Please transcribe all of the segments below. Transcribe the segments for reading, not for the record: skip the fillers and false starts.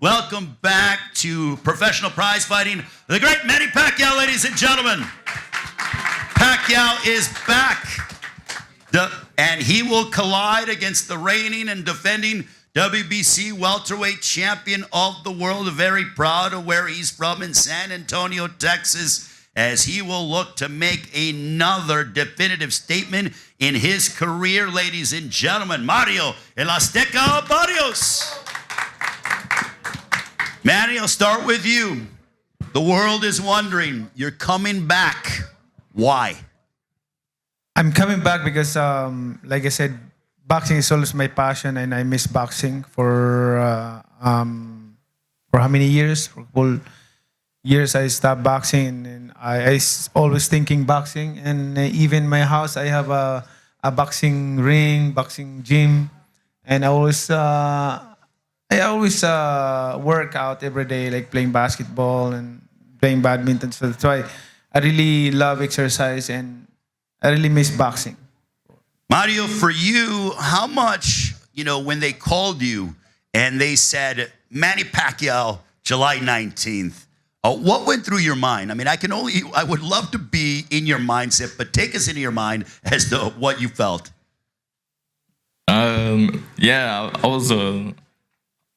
Welcome back to professional prize fighting. The great Manny Pacquiao, ladies and gentlemen. Pacquiao is back. And he will collide against the reigning and defending WBC welterweight champion of the world. Very proud of where he's from in San Antonio, Texas, as he will look to make another definitive statement in his career, ladies and gentlemen. Mario El Azteca Barrios. Manny, I'll start with you. The world is wondering, you're coming back. Why? I'm coming back because, like I said, boxing is always my passion, and I miss boxing for how many years? For whole years I stopped boxing, and I always thinking boxing. And even my house, I have a boxing ring, boxing gym, and I always work out every day, like playing basketball and playing badminton. So that's why I really love exercise, and I really miss boxing. Mario, for you, how much, when they called you and they said, Manny Pacquiao, July 19th, what went through your mind? I mean, I would love to be in your mindset, but take us into your mind as to what you felt. Yeah,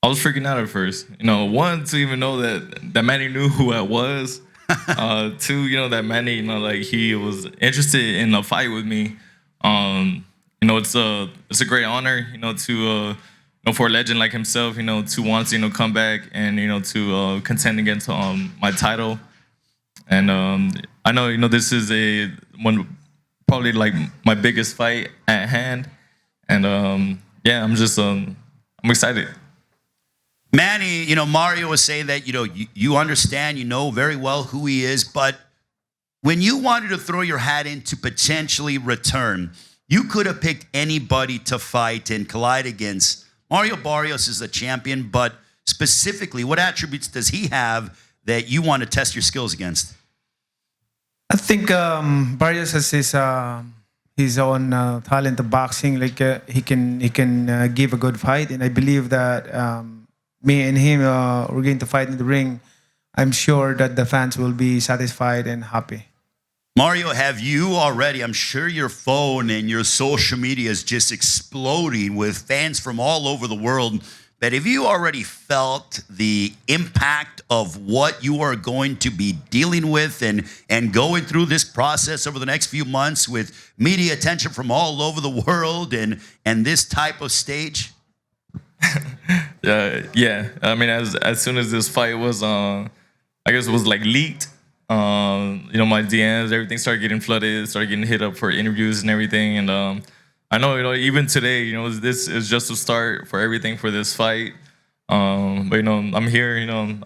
I was freaking out at first. One, to even know that Manny knew who I was. Two, that Manny, he was interested in a fight with me. It's a great honor, to for a legend like himself, to want to come back and to contend against my title. And I know this is probably like my biggest fight at hand. And yeah, I'm excited. Manny, Mario was saying that, you understand, very well who he is, but when you wanted to throw your hat in to potentially return, you could have picked anybody to fight and collide against. Mario Barrios is the champion, but specifically, what attributes does he have that you want to test your skills against? I think Barrios has his own talent of boxing. Like he can give a good fight, and I believe that me and him, we're going to fight in the ring. I'm sure that the fans will be satisfied and happy. Mario, have you already, I'm sure your phone and your social media is just exploding with fans from all over the world, but have you already felt the impact of what you are going to be dealing with and going through this process over the next few months with media attention from all over the world and this type of stage? Yeah. I mean, as soon as this fight was, I guess it was like leaked. My DMs, everything started getting flooded, started getting hit up for interviews and everything. And I know, even today, this is just a start for everything for this fight. But I'm here.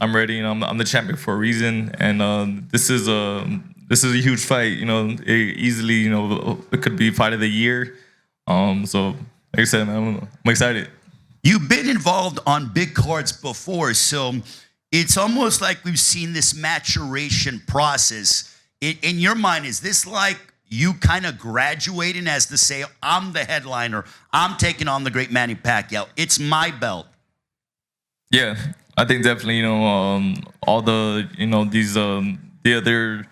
I'm ready. I'm the champion for a reason. And this is a huge fight. It easily, it could be fight of the year. So like I said, man, I'm excited. You've been involved on big cards before, so it's almost like we've seen this maturation process. In your mind, is this like you kind of graduating as to say, I'm the headliner, I'm taking on the great Manny Pacquiao, it's my belt? Yeah, I think definitely, all the, these, the other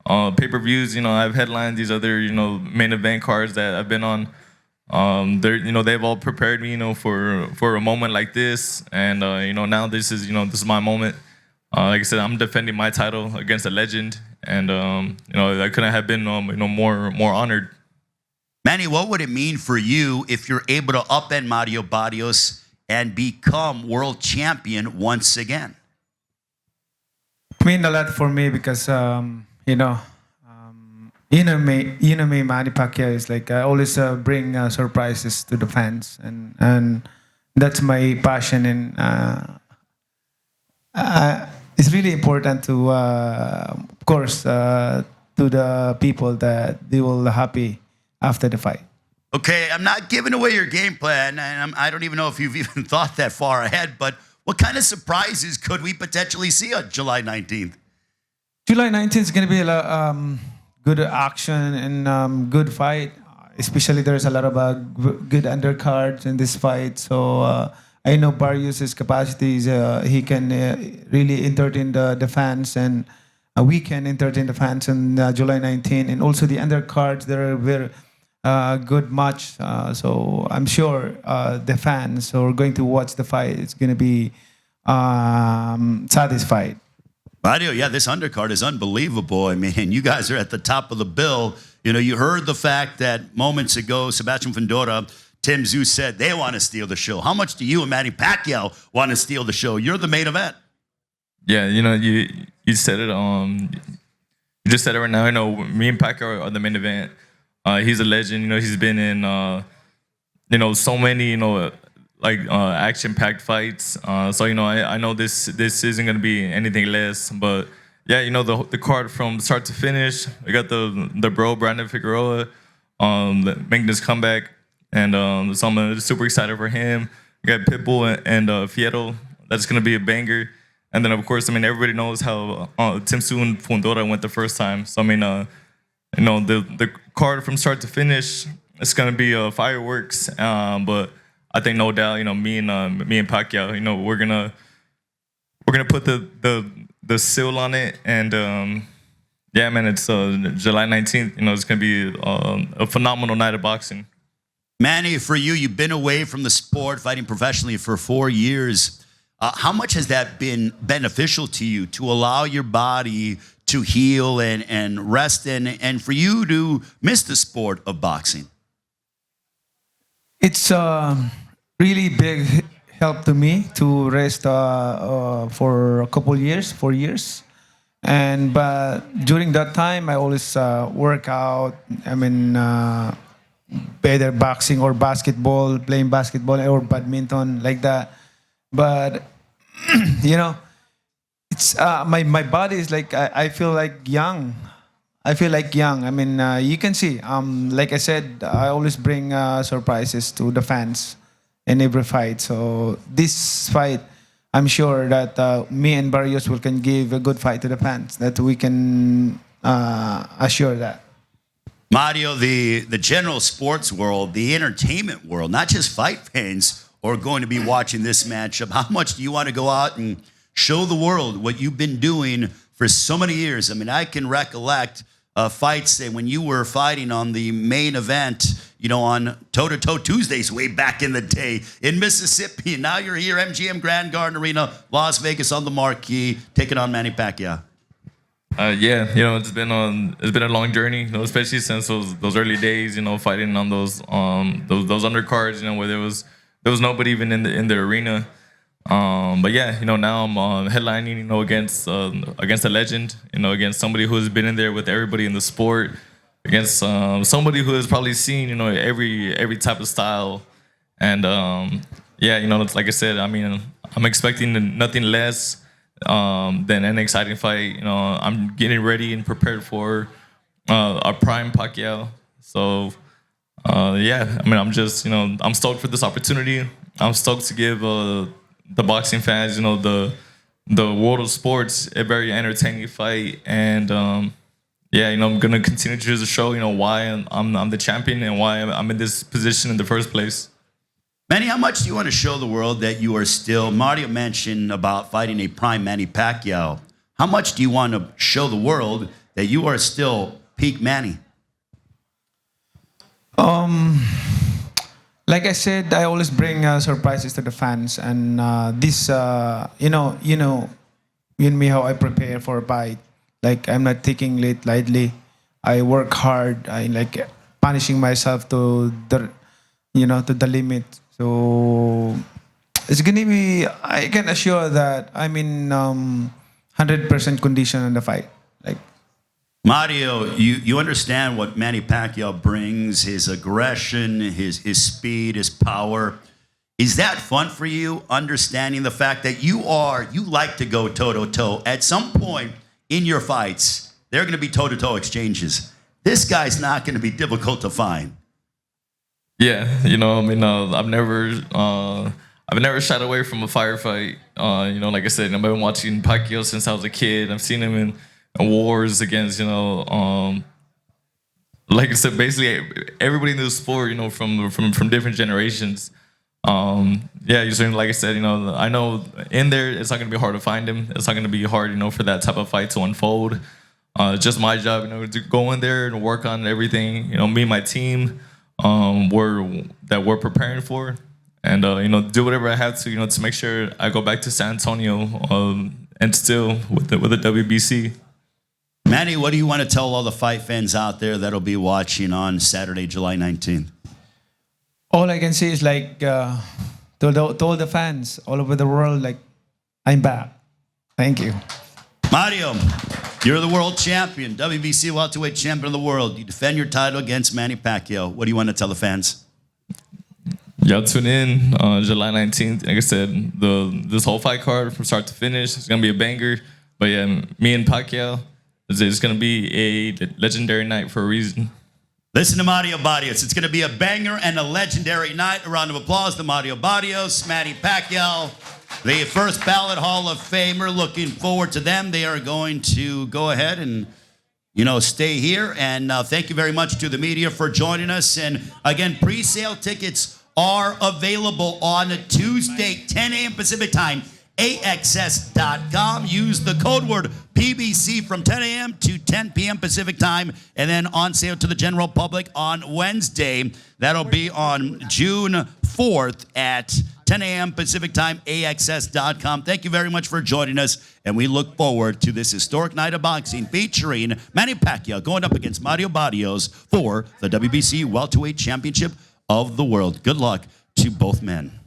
pay-per-views, I've headlined these other, main event cards that I've been on. They've all prepared me, for a moment like this, and now this is my moment. Like I said, I'm defending my title against a legend, and I couldn't have been more honored. Manny, what would it mean for you if you're able to upend Mario Barrios and become world champion once again? It means a lot for me because me, Manny Pacquiao is like I always bring surprises to the fans, and that's my passion. And it's really important to, of course, to the people that they will happy after the fight. Okay, I'm not giving away your game plan, and I don't even know if you've even thought that far ahead. But what kind of surprises could we potentially see on July 19th? July 19th is going to be a lot. Good action and good fight. Especially there's a lot of good undercards in this fight. So I know Barrios' capacity is he can really entertain the fans, and we can entertain the fans on July 19, and also the undercards. They're very good match. So I'm sure the fans who are going to watch the fight, it's going to be satisfied. Mario, yeah, this undercard is unbelievable. I mean, you guys are at the top of the bill. You know, you heard the fact that moments ago, Sebastian Fundora, Tim Tszyu said they want to steal the show. How much do you and Manny Pacquiao want to steal the show? You're the main event. Yeah, you know, you said it. You just said it right now. You know, me and Pacquiao are the main event. He's a legend. You know, he's been in you know, so many, you know, like action-packed fights. So you know, I know this isn't gonna be anything less. But yeah, you know, the card from start to finish. We got the bro Brandon Figueroa making this comeback, and so I'm super excited for him. We got Pitbull and Fierro. That's gonna be a banger. And then of course, I mean, everybody knows how Tim Tszyu and Fundora went the first time. So I mean, you know, the card from start to finish, it's gonna be fireworks. But I think no doubt, you know, me and Pacquiao, you know, we're gonna put the seal on it, and yeah, man, it's July 19th. You know, it's gonna be a phenomenal night of boxing. Manny, for you, you've been away from the sport, fighting professionally for 4 years. How much has that been beneficial to you to allow your body to heal and rest and for you to miss the sport of boxing? It's really big help to me to rest for a couple years, 4 years. And but during that time, I always work out. I mean, either boxing or basketball, playing basketball or badminton like that. But you know, it's my body is like I feel like young. I feel like young. I mean, you can see. Like I said, I always bring surprises to the fans in every fight. So this fight, I'm sure that me and Barrios will can give a good fight to the fans. That we can assure that. Mario, the general sports world, the entertainment world, not just fight fans, are going to be watching this matchup. How much do you want to go out and show the world what you've been doing for so many years? I mean, I can recollect fights say when you were fighting on the main event, you know, on toe-to-toe Tuesdays way back in the day in Mississippi. And now you're here, MGM Grand Garden Arena, Las Vegas on the marquee, taking on Manny Pacquiao. Yeah, you know, it's been a long journey, you know, especially since those early days, you know, fighting on those undercards, you know, where there was nobody even in the arena. But yeah, you know, now I'm headlining, you know, against a legend, you know, against somebody who has been in there with everybody in the sport, against somebody who has probably seen, you know, every type of style. And yeah, you know, it's like I said, I mean, I'm expecting nothing less than an exciting fight. You know, I'm getting ready and prepared for a prime Pacquiao. So yeah, I mean, I'm just, you know, I'm stoked for this opportunity. I'm stoked to give the boxing fans, you know, the world of sports a very entertaining fight. And yeah, you know, I'm gonna continue to show, you know, why I'm the champion and why I'm in this position in the first place. Manny, how much do you want to show the world that you are still, Mario mentioned about fighting a prime Manny Pacquiao. How much do you want to show the world that you are still peak Manny? Like I said, I always bring surprises to the fans, and this, you know me how I prepare for a fight. Like I'm not taking it lightly. I work hard. I like punishing myself to the limit. So it's gonna be. I can assure that I'm in 100% condition in the fight. Like. Mario, you understand what Manny Pacquiao brings, his aggression, his speed, his power. Is that fun for you, understanding the fact that you like to go toe-to-toe? At some point in your fights, there are going to be toe-to-toe exchanges. This guy's not going to be difficult to find. Yeah, you know, I mean, I've never shied away from a firefight. You know, like I said, I've been watching Pacquiao since I was a kid. I've seen him in wars against, you know, like I said, basically everybody in the sport, you know, from different generations. Yeah, you certainly, like I said, I know in there it's not gonna be hard to find him. It's not gonna be hard, for that type of fight to unfold. It's just my job, to go in there and work on everything. Me and my team, we're preparing for, and do whatever I have to, to make sure I go back to San Antonio, and still with the WBC. Manny, what do you want to tell all the fight fans out there that'll be watching on Saturday, July 19th? All I can say is like to all the fans all over the world, like I'm back. Thank you. Mario, you're the world champion, WBC welterweight champion of the world. You defend your title against Manny Pacquiao. What do you want to tell the fans? Y'all tune in July 19th. Like I said, this whole fight card from start to finish is gonna be a banger. But yeah, me and Pacquiao, it's gonna be a legendary night for a reason. Listen to Mario Barrios. It's going to be a banger and a legendary night. A round of applause to Mario Barrios, Manny Pacquiao, the first ballot Hall of Famer. Looking forward to them. They are going to go ahead and, stay here. And thank you very much to the media for joining us. And again, pre-sale tickets are available on Tuesday, 10 a.m. Pacific time. AXS.com. Use the code word PBC from 10 a.m. to 10 p.m. Pacific time, and then on sale to the general public on Wednesday. That'll be on June 4th at 10 a.m. Pacific time, AXS.com. Thank you very much for joining us, and we look forward to this historic night of boxing featuring Manny Pacquiao going up against Mario Barrios for the WBC Welterweight Championship of the World. Good luck to both men.